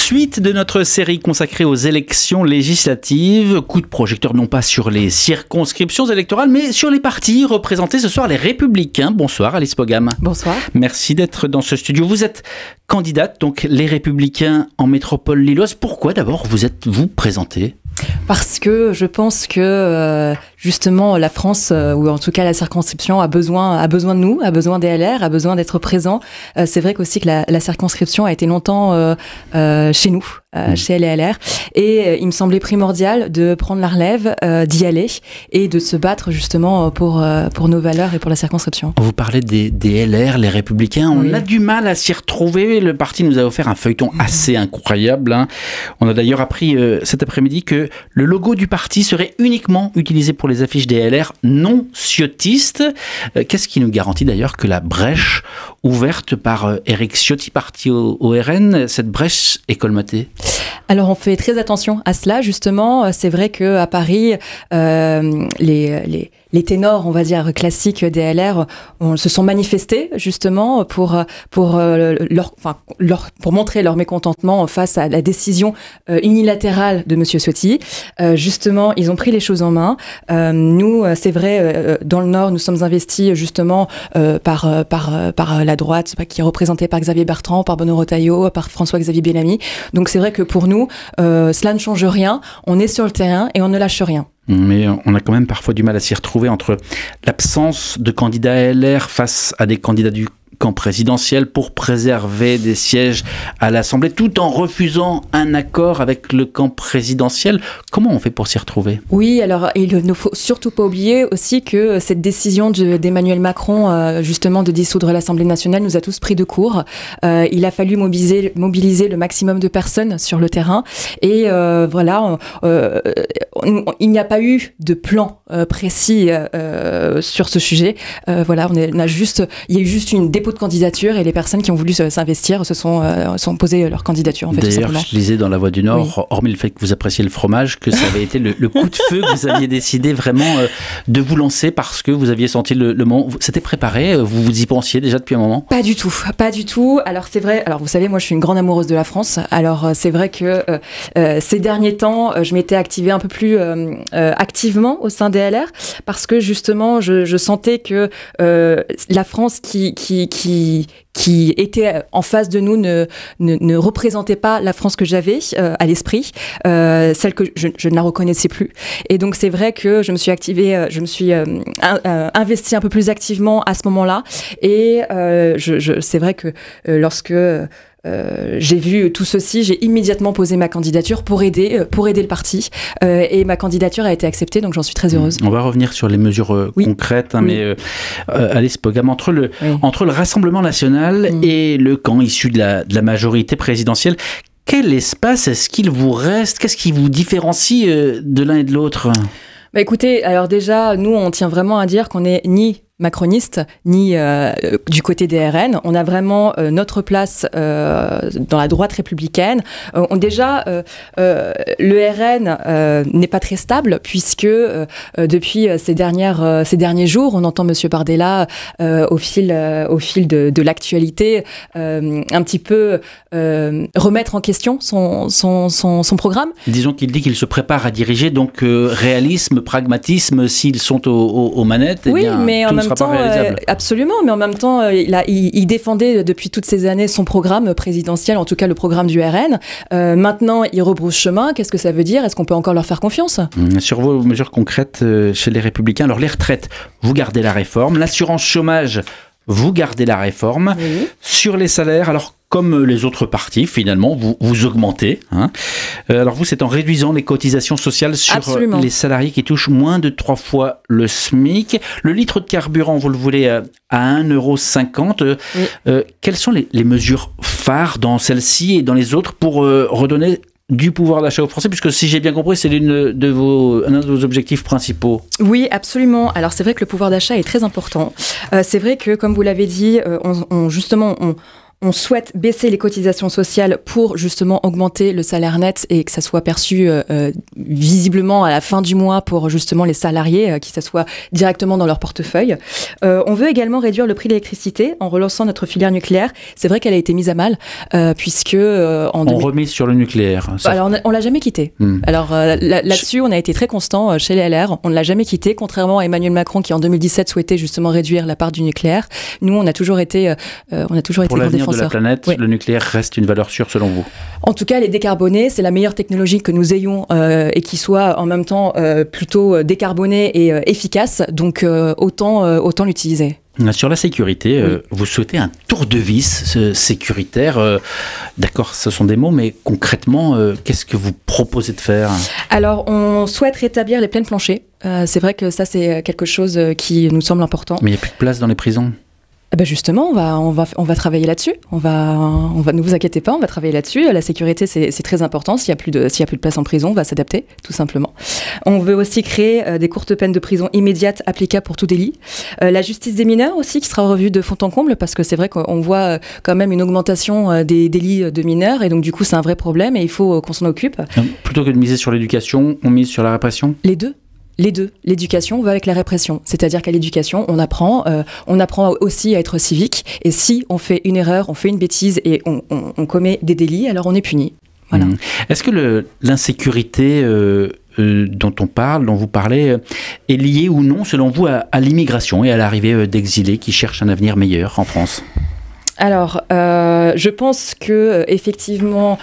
Suite de notre série consacrée aux élections législatives. Coup de projecteur non pas sur les circonscriptions électorales, mais sur les partis représentés ce soir, les Républicains. Bonsoir Alice Pogam. Bonsoir. Merci d'être dans ce studio. Vous êtes candidate, donc les Républicains en métropole lilloise. Pourquoi d'abord vous êtes-vous présentée ? Parce que je pense que justement la France, ou en tout cas la circonscription, a besoin de nous, a besoin des LR, a besoin d'être présent. C'est vrai qu'aussi que la circonscription a été longtemps chez nous, chez les LR. Et il me semblait primordial de prendre la relève, d'y aller et de se battre justement pour nos valeurs et pour la circonscription. Vous parlez des LR, les Républicains. On a du mal à s'y retrouver. Le parti nous a offert un feuilleton assez incroyable. On a d'ailleurs appris cet après-midi que le logo du parti serait uniquement utilisé pour les affiches des LR non ciotistes. Qu'est-ce qui nous garantit d'ailleurs que la brèche ouverte par Éric Ciotti, parti au RN, cette brèche est colmatée ? Alors on fait très attention à cela, justement. C'est vrai qu'à Paris, les ténors, on va dire, classiques des LR se sont manifestés justement pour montrer leur mécontentement face à la décision unilatérale de Monsieur Ciotti. Justement, ils ont pris les choses en main. Nous, c'est vrai, dans le Nord, nous sommes investis justement par la droite, qui est représentée par Xavier Bertrand, par Bruno Retailleau, par François-Xavier Bellamy. Donc c'est vrai que pour nous, cela ne change rien. On est sur le terrain et on ne lâche rien. Mais on a quand même parfois du mal à s'y retrouver entre l'absence de candidats LR face à des candidats du camp présidentiel pour préserver des sièges à l'Assemblée, tout en refusant un accord avec le camp présidentiel. Comment on fait pour s'y retrouver ? Oui, alors il ne faut surtout pas oublier aussi que cette décision d'Emmanuel Macron, justement, de dissoudre l'Assemblée nationale, nous a tous pris de court. Il a fallu mobiliser le maximum de personnes sur le terrain. Et voilà, il n'y a pas eu de plan précis sur ce sujet. Voilà, il y a eu juste une dépôt de candidature et les personnes qui ont voulu s'investir se sont posées leur candidature. En fait, d'ailleurs, je lisais dans La Voix du Nord, hormis le fait que vous appréciez le fromage, que ça avait été le coup de feu que vous aviez décidé vraiment de vous lancer parce que vous aviez senti le moment. C'était préparé, vous y pensiez déjà depuis un moment ? Pas du tout. Alors c'est vrai, vous savez, moi je suis une grande amoureuse de la France. Alors c'est vrai que ces derniers temps, je m'étais activée un peu plus activement au sein des LR parce que justement, je sentais que la France qui était en face de nous ne représentait pas la France que j'avais à l'esprit, celle que je ne la reconnaissais plus. Et donc c'est vrai que je me suis investie un peu plus activement à ce moment-là. Et c'est vrai que lorsque j'ai vu tout ceci, j'ai immédiatement posé ma candidature pour aider le parti. Et ma candidature a été acceptée, donc j'en suis très heureuse. On va revenir sur les mesures concrètes, mais Alice Pogam, entre le Rassemblement national et le camp issu de la majorité présidentielle, quel espace est-ce qu'il vous reste ? Qu'est-ce qui vous différencie de l'un et de l'autre ? Écoutez, alors déjà, nous, on tient vraiment à dire qu'on n'est ni macroniste, ni du côté des RN. On a vraiment notre place dans la droite républicaine. Le RN n'est pas très stable puisque depuis ces derniers jours, on entend Monsieur Bardella au fil de l'actualité un petit peu remettre en question son programme. Disons qu'il dit qu'il se prépare à diriger, donc réalisme, pragmatisme, s'ils sont aux manettes, oui, mais en même temps, absolument, mais en même temps, il défendait depuis toutes ces années son programme présidentiel, en tout cas le programme du RN. Maintenant, il rebrousse chemin. Qu'est-ce que ça veut dire ? Est-ce qu'on peut encore leur faire confiance ? Sur vos mesures concrètes chez les Républicains, alors les retraites, vous gardez la réforme. L'assurance chômage, vous gardez la réforme. Oui. Sur les salaires, alors comme les autres partis, finalement, vous augmentez. Alors vous, c'est en réduisant les cotisations sociales sur les salariés qui touchent moins de 3 fois le SMIC. Le litre de carburant, vous le voulez à 1,50 €. Quelles sont les mesures phares dans celle-ci et dans les autres pour redonner du pouvoir d'achat aux Français, puisque si j'ai bien compris, c'est l'un de vos objectifs principaux. Oui, absolument. Alors c'est vrai que le pouvoir d'achat est très important. C'est vrai que, comme vous l'avez dit, on souhaite baisser les cotisations sociales pour justement augmenter le salaire net et que ça soit perçu visiblement à la fin du mois pour justement les salariés, qui s'assoient directement dans leur portefeuille. On veut également réduire le prix de l'électricité en relançant notre filière nucléaire. C'est vrai qu'elle a été mise à mal puisque on remise sur le nucléaire. Ça... Alors on l'a jamais quitté. Alors là-dessus, on a été très constant chez les LR. On ne l'a jamais quitté, contrairement à Emmanuel Macron qui en 2017 souhaitait justement réduire la part du nucléaire. Nous, on a toujours été pour l'avenir de la planète, oui. Le nucléaire reste une valeur sûre selon vous? En tout cas, elle est décarbonée. C'est la meilleure technologie que nous ayons et qui soit en même temps plutôt décarbonée et efficace. Donc autant l'utiliser. Sur la sécurité, oui. Vous souhaitez un tour de vis sécuritaire. D'accord, ce sont des mots, mais concrètement, qu'est-ce que vous proposez de faire? Alors, on souhaite rétablir les plaines planchers. C'est vrai que ça, c'est quelque chose qui nous semble important. Mais il n'y a plus de place dans les prisons? Ben justement, on va travailler là-dessus. Ne vous inquiétez pas, on va travailler là-dessus. La sécurité, c'est très important. S'il y a plus de place en prison, on va s'adapter, tout simplement. On veut aussi créer des courtes peines de prison immédiates applicables pour tout délit. La justice des mineurs aussi, qui sera revue de fond en comble, parce que c'est vrai qu'on voit quand même une augmentation des délits de mineurs, et donc du coup, c'est un vrai problème, et il faut qu'on s'en occupe. Plutôt que de miser sur l'éducation, on mise sur la répression? Les deux. Les deux. L'éducation va avec la répression. C'est-à-dire qu'à l'éducation, on apprend aussi à être civique. Et si on fait une erreur, on fait une bêtise et on commet des délits, alors on est puni. Voilà. Est-ce que l'insécurité dont vous parlez, est liée ou non, selon vous, à l'immigration et à l'arrivée d'exilés qui cherchent un avenir meilleur en France ? Alors, je pense que effectivement,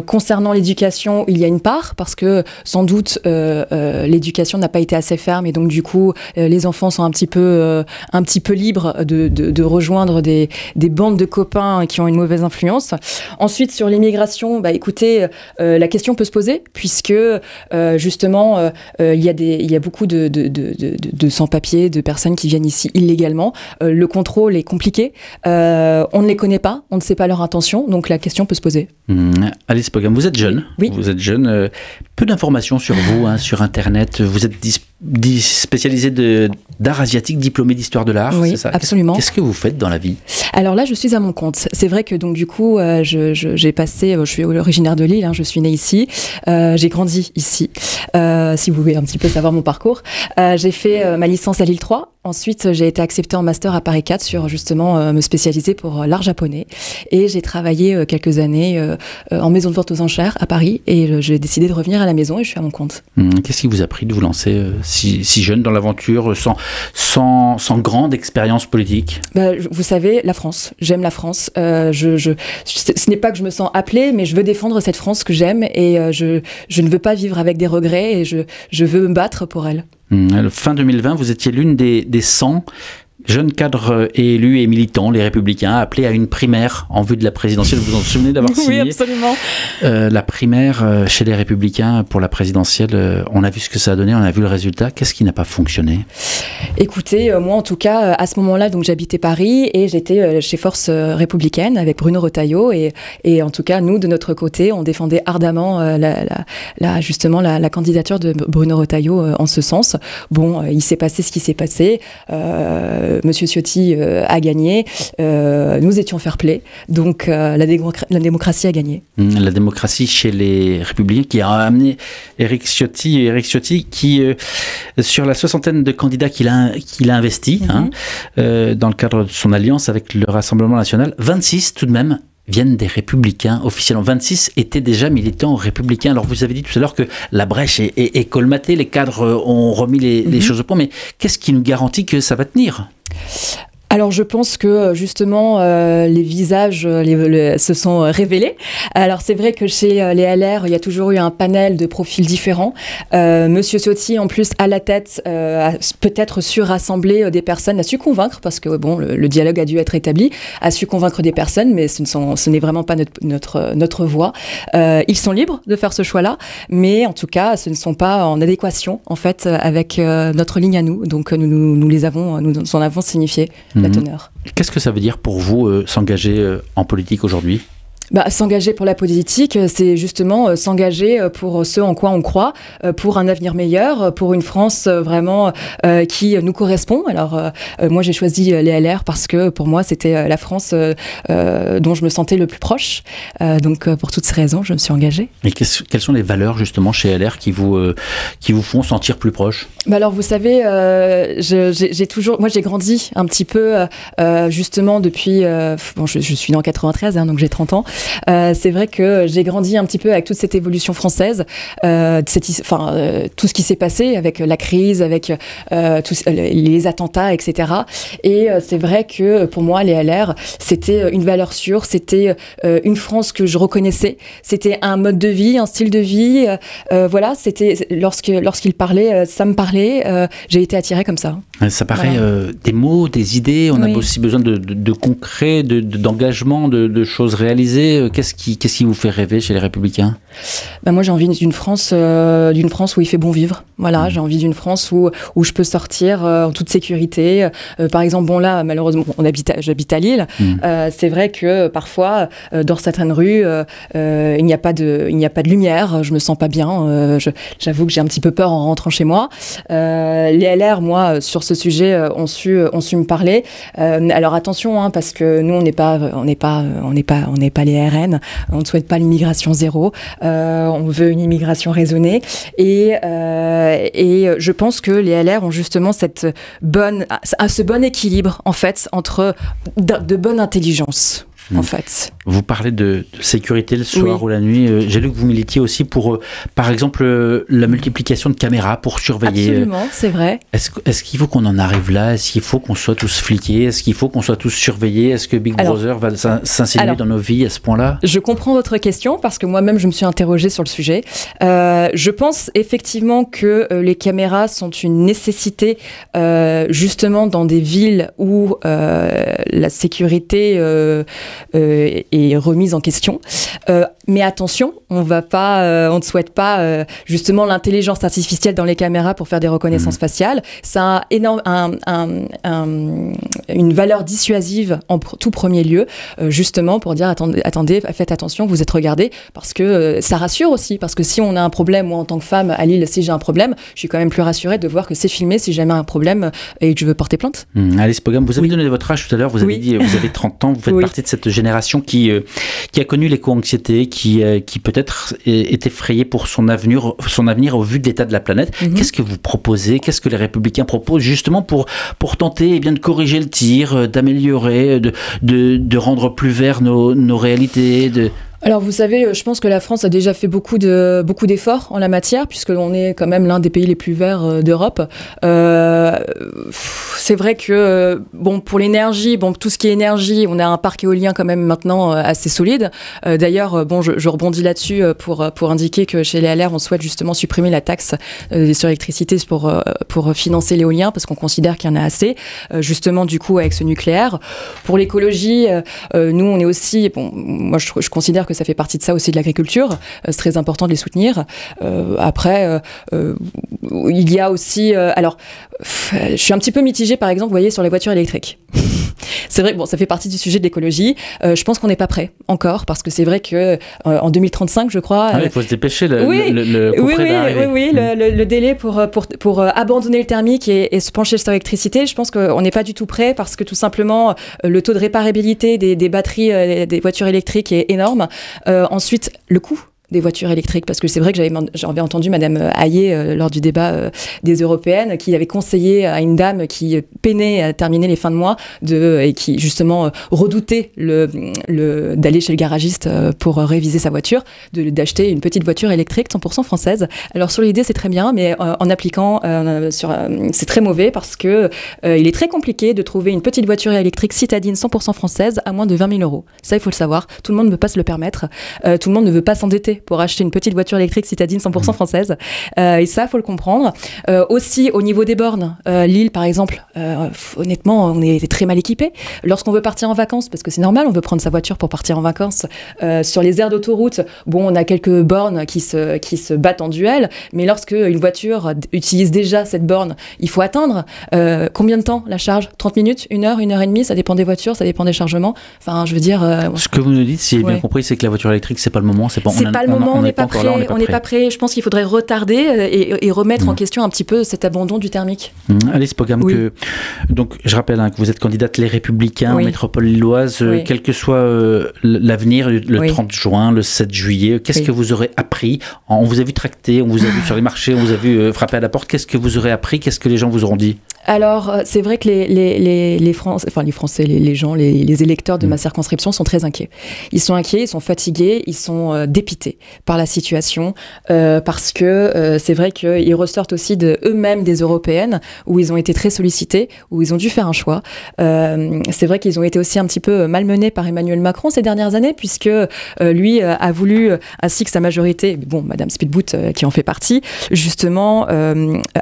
concernant l'éducation, il y a une part parce que sans doute l'éducation n'a pas été assez ferme et donc du coup, les enfants sont un petit peu libres de rejoindre des bandes de copains qui ont une mauvaise influence. Ensuite, sur l'immigration, écoutez, la question peut se poser puisque justement, il y a beaucoup de sans-papiers, de personnes qui viennent ici illégalement. Le contrôle est compliqué. On ne les connaît pas, on ne sait pas leur intention, donc la question peut se poser. Alice Pogam, vous êtes jeune. Oui. Vous êtes jeune. Peu d'informations sur vous, sur Internet. Vous êtes spécialisée d'art asiatique, diplômée d'histoire de l'art, oui, c'est ça? Absolument. Qu'est-ce que vous faites dans la vie? Alors là, je suis à mon compte. C'est vrai que donc du coup, j'ai passé, je suis originaire de Lille, je suis née ici, j'ai grandi ici. Si vous voulez un petit peu savoir mon parcours, j'ai fait ma licence à Lille 3. Ensuite, j'ai été acceptée en master à Paris 4 sur justement me spécialiser pour l'art japonais. Et j'ai travaillé quelques années en maison de vente aux enchères à Paris. Et j'ai décidé de revenir à la maison et je suis à mon compte. Qu'est-ce qui vous a pris de vous lancer si jeune dans l'aventure, sans grande expérience politique? Vous savez, la France. J'aime la France. Ce n'est pas que je me sens appelée, mais je veux défendre cette France que j'aime. Et je ne veux pas vivre avec des regrets et je veux me battre pour elle. Fin 2020, vous étiez l'une des 100 jeunes cadres et élus et militants, les Républicains, appelés à une primaire en vue de la présidentielle. Vous vous en souvenez d'avoir signé? Oui, absolument. La primaire chez les Républicains pour la présidentielle, on a vu ce que ça a donné, on a vu le résultat. Qu'est-ce qui n'a pas fonctionné? Écoutez, moi en tout cas, à ce moment-là, donc j'habitais Paris et j'étais chez Force Républicaine avec Bruno Retailleau et en tout cas, nous, de notre côté, on défendait ardemment justement la candidature de Bruno Retailleau en ce sens. Bon, il s'est passé ce qui s'est passé. Monsieur Ciotti a gagné. Nous étions fair-play. Donc, la démocratie a gagné. La démocratie chez les Républicains qui a amené Éric Ciotti qui, sur la soixantaine de candidats qu'il a investis, dans le cadre de son alliance avec le Rassemblement national, 26 tout de même viennent des Républicains officiellement. 26 étaient déjà militants républicains. Alors vous avez dit tout à l'heure que la brèche est colmatée, les cadres ont remis les choses au point, mais qu'est-ce qui nous garantit que ça va tenir ? Alors je pense que justement les visages se sont révélés. Alors c'est vrai que chez les LR il y a toujours eu un panel de profils différents. Monsieur Ciotti en plus à la tête a peut-être su rassembler des personnes, a su convaincre parce que bon le dialogue a dû être établi, a su convaincre des personnes, mais ce n'est vraiment pas notre voie. Ils sont libres de faire ce choix-là, mais en tout cas ce ne sont pas en adéquation en fait avec notre ligne à nous. Donc nous en avons signifié la teneur. Qu'est-ce que ça veut dire pour vous s'engager en politique aujourd'hui ? S'engager pour la politique, c'est justement s'engager pour ce en quoi on croit, pour un avenir meilleur, pour une France vraiment qui nous correspond. Alors, moi, j'ai choisi les LR parce que pour moi, c'était la France dont je me sentais le plus proche. Donc, pour toutes ces raisons, je me suis engagée. Et quelles sont les valeurs, justement, chez LR qui vous font sentir plus proche ? Alors, vous savez, j'ai grandi un petit peu, justement, depuis... je suis née en 93, donc j'ai 30 ans. C'est vrai que j'ai grandi un petit peu avec toute cette évolution française, tout ce qui s'est passé avec la crise, avec les attentats, etc. Et c'est vrai que pour moi, les LR, c'était une valeur sûre, c'était une France que je reconnaissais, c'était un mode de vie, un style de vie. Voilà, c'était lorsqu'il parlait, ça me parlait. J'ai été attirée comme ça. Ça paraît des mots, des idées. On a aussi besoin de concret, d'engagement, de choses réalisées. Qu'est-ce qui vous fait rêver chez les Républicains ? Moi, j'ai envie d'une France où il fait bon vivre. Voilà, j'ai envie d'une France où je peux sortir en toute sécurité. Par exemple, là, malheureusement, j'habite à Lille. C'est vrai que parfois, dans certaines rues, il n'y a pas de lumière. Je me sens pas bien. J'avoue que j'ai un petit peu peur en rentrant chez moi. Les LR, moi, sur ce sujet, ont su me parler. Alors attention, parce que nous, on n'est pas les RN. On ne souhaite pas l'immigration zéro. On veut une immigration raisonnée. Et je pense que les LR ont justement ce bon équilibre, en fait, entre de bonne intelligence. En fait. Vous parlez de sécurité le soir ou la nuit. J'ai lu que vous militiez aussi pour, par exemple, la multiplication de caméras pour surveiller. Absolument, c'est vrai. Est-ce qu'il faut qu'on en arrive là ? Est-ce qu'il faut qu'on soit tous fliqués ? Est-ce qu'il faut qu'on soit tous surveillés ? Est-ce que Big Brother va s'insinuer dans nos vies à ce point-là ? Je comprends votre question parce que moi-même, je me suis interrogée sur le sujet. Je pense effectivement que les caméras sont une nécessité justement dans des villes où la sécurité est remise en question. Mais attention, on ne souhaite pas justement l'intelligence artificielle dans les caméras pour faire des reconnaissances faciales. Ça a une valeur dissuasive en tout premier lieu, justement pour dire attendez, faites attention, vous êtes regardés, parce que ça rassure aussi, parce que si on a un problème, moi en tant que femme à Lille, si j'ai un problème, je suis quand même plus rassurée de voir que c'est filmé si jamais un problème et que je veux porter plainte. Alice Pogam, vous avez donné votre âge tout à l'heure, vous avez dit vous avez 30 ans, vous faites partie de cette génération qui a connu l'éco-anxiété, qui peut-être est effrayée pour son avenir au vu de l'état de la planète. Qu'est-ce que vous proposez ? Qu'est-ce que les Républicains proposent justement pour tenter de corriger le tir, d'améliorer, de rendre plus vert nos réalités Alors vous savez, je pense que la France a déjà fait beaucoup d'efforts en la matière, puisque l'on est quand même l'un des pays les plus verts d'Europe. C'est vrai que pour l'énergie, tout ce qui est énergie, on a un parc éolien quand même maintenant assez solide. D'ailleurs, je rebondis là-dessus pour indiquer que chez les LR, on souhaite justement supprimer la taxe sur l'électricité pour financer l'éolien, parce qu'on considère qu'il y en a assez, justement du coup avec ce nucléaire. Pour l'écologie, nous on est aussi, moi je considère que ça fait partie de ça aussi de l'agriculture. C'est très important de les soutenir. Après, il y a aussi... alors, je suis un petit peu mitigée, par exemple, vous voyez, sur les voitures électriques. C'est vrai que ça fait partie du sujet de l'écologie. Je pense qu'on n'est pas prêt encore, parce que c'est vrai que en 2035, je crois... il faut se dépêcher. Le délai pour abandonner le thermique et se pencher sur l'électricité, je pense qu'on n'est pas du tout prêt, parce que tout simplement, le taux de réparabilité des batteries des voitures électriques est énorme. Ensuite, le coût des voitures électriques, parce que c'est vrai que j'avais entendu Madame Hayet lors du débat des européennes, qui avait conseillé à une dame qui peinait à terminer les fins de mois et qui justement redoutait d'aller chez le garagiste pour réviser sa voiture, d'acheter une petite voiture électrique 100% française. Alors sur l'idée c'est très bien, mais en appliquant c'est très mauvais, parce que il est très compliqué de trouver une petite voiture électrique citadine 100% française à moins de 20 000 €. Ça, il faut le savoir. Tout le monde ne peut pas se le permettre. Tout le monde ne veut pas s'endetter payer pour acheter une petite voiture électrique citadine 100% française. Et ça, faut le comprendre. Aussi, au niveau des bornes, Lille, par exemple, honnêtement, on est très mal équipé. Lorsqu'on veut partir en vacances, parce que c'est normal, on veut prendre sa voiture pour partir en vacances, sur les aires d'autoroute, bon, on a quelques bornes qui se battent en duel, mais lorsque une voiture utilise déjà cette borne, il faut attendre. Combien de temps la charge? 30 minutes? 1 heure? 1 heure et demie? Ça dépend des voitures, ça dépend des chargements. Enfin, je veux dire... Ce que vous nous dites, si j'ai bien compris, c'est que la voiture électrique, c'est pas le moment. On n'est pas prêt. Je pense qu'il faudrait retarder et remettre en question un petit peu cet abandon du thermique. Alice Pogam, donc je rappelle que vous êtes candidate Les Républicains en métropole lilloise, quel que soit l'avenir, le 30 juin, le 7 juillet, qu'est-ce que vous aurez appris? On vous a vu tracter, on vous a vu sur les marchés, on vous a vu frapper à la porte. Qu'est-ce que vous aurez appris? Qu'est-ce que les gens vous auront dit? Alors, c'est vrai que les Français, les gens, les électeurs de ma circonscription sont très inquiets. Ils sont inquiets, ils sont fatigués, ils sont dépités par la situation parce que c'est vrai qu'ils ressortent aussi eux-mêmes des européennes où ils ont été très sollicités, où ils ont dû faire un choix. C'est vrai qu'ils ont été aussi un petit peu malmenés par Emmanuel Macron ces dernières années puisque lui a voulu, ainsi que sa majorité, bon, Madame Speedboot qui en fait partie, justement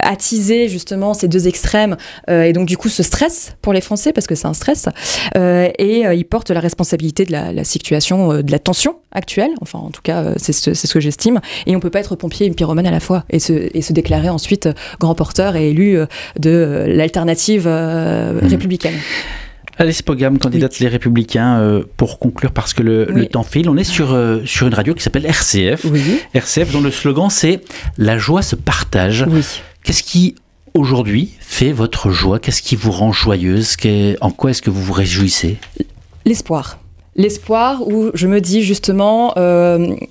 attiser justement ces deux extrêmes et donc du coup ce stress pour les Français parce que c'est un stress et ils portent la responsabilité de la situation, de la tension actuelle, enfin en tout cas c'est ce que j'estime, et on peut pas être pompier et pyromane à la fois et se déclarer ensuite grand porteur et élu de l'alternative républicaine. Alice Pogam, candidate Les Républicains, pour conclure, parce que le temps file, on est sur une radio qui s'appelle RCF. RCF dont le slogan c'est « La joie se partage ». Qu'est-ce qui aujourd'hui fait votre joie? Qu'est-ce qui vous rend joyeuse? En quoi est-ce que vous vous réjouissez? L'espoir. L'espoir où je me dis justement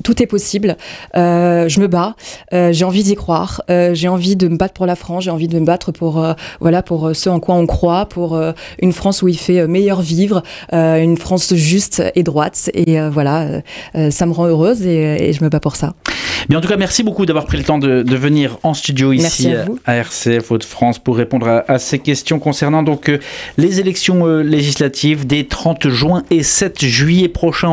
tout est possible, je me bats, j'ai envie d'y croire, j'ai envie de me battre pour la France, j'ai envie de me battre pour ce en quoi on croit, pour une France où il fait meilleur vivre, une France juste et droite et ça me rend heureuse et je me bats pour ça. Mais en tout cas, merci beaucoup d'avoir pris le temps de venir en studio ici à RCF Hauts-de-France pour répondre à ces questions concernant donc les élections législatives des 30 juin et 7 juillet prochains.